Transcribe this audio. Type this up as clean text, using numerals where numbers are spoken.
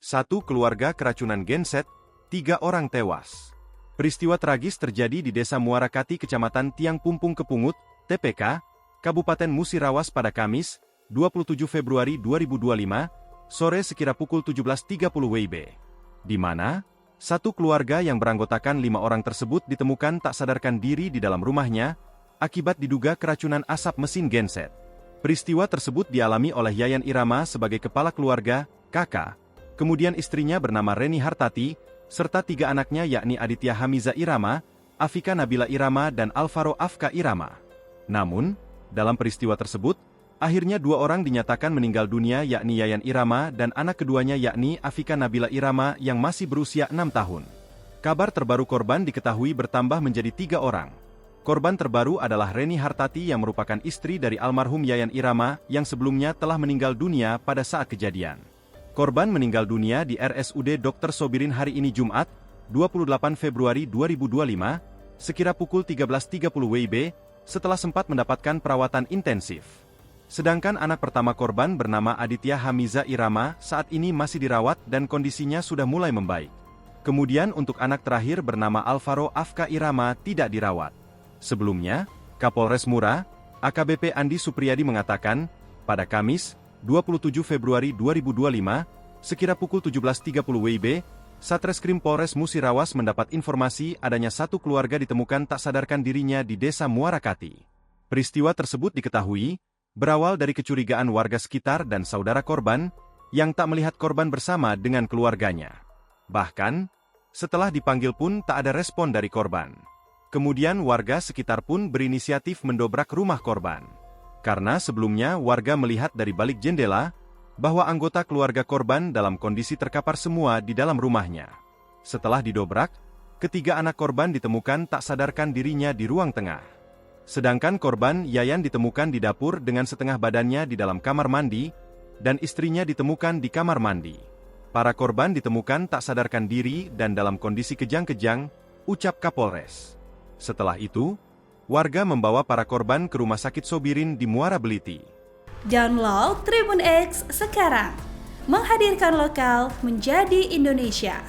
Satu keluarga keracunan genset, 3 orang tewas. Peristiwa tragis terjadi di Desa Muara Kati, Kecamatan Tiang Pumpung Kepungut, TPK, Kabupaten Musirawas pada Kamis, 27 Februari 2025, sore sekira pukul 17.30 WIB. Di mana, satu keluarga yang beranggotakan 5 orang tersebut ditemukan tak sadarkan diri di dalam rumahnya, akibat diduga keracunan asap mesin genset. Peristiwa tersebut dialami oleh Yayan Irama sebagai kepala keluarga, kakak, kemudian istrinya bernama Reni Hartati, serta 3 anaknya yakni Aditya Hamiza Irama, Afika Nabila Irama dan Alvaro Afka Irama. Namun, dalam peristiwa tersebut, akhirnya 2 orang dinyatakan meninggal dunia yakni Yayan Irama dan anak keduanya yakni Afika Nabila Irama yang masih berusia 6 tahun. Kabar terbaru korban diketahui bertambah menjadi 3 orang. Korban terbaru adalah Reni Hartati yang merupakan istri dari almarhum Yayan Irama yang sebelumnya telah meninggal dunia pada saat kejadian. Korban meninggal dunia di RSUD Dr. Sobirin hari ini Jumat, 28 Februari 2025, sekira pukul 13.30 WIB, setelah sempat mendapatkan perawatan intensif. Sedangkan anak pertama korban bernama Aditya Hamiza Irama saat ini masih dirawat dan kondisinya sudah mulai membaik. Kemudian untuk anak terakhir bernama Alvaro Afka Irama tidak dirawat. Sebelumnya, Kapolres Mura, AKBP Andi Supriyadi mengatakan, pada Kamis, 27 Februari 2025, sekira pukul 17.30 WIB, Satreskrim Polres Musirawas mendapat informasi adanya satu keluarga ditemukan tak sadarkan dirinya di Desa Muara Kati. Peristiwa tersebut diketahui berawal dari kecurigaan warga sekitar dan saudara korban yang tak melihat korban bersama dengan keluarganya. Bahkan, setelah dipanggil pun tak ada respon dari korban. Kemudian warga sekitar pun berinisiatif mendobrak rumah korban. Karena sebelumnya warga melihat dari balik jendela bahwa anggota keluarga korban dalam kondisi terkapar semua di dalam rumahnya. Setelah didobrak, ketiga anak korban ditemukan tak sadarkan dirinya di ruang tengah. Sedangkan korban Yayan ditemukan di dapur dengan setengah badannya di dalam kamar mandi, dan istrinya ditemukan di kamar mandi. Para korban ditemukan tak sadarkan diri dan dalam kondisi kejang-kejang, ucap Kapolres. Setelah itu, warga membawa para korban ke Rumah Sakit Sobirin di Muara Beliti. Download Tribun X sekarang, menghadirkan lokal menjadi Indonesia.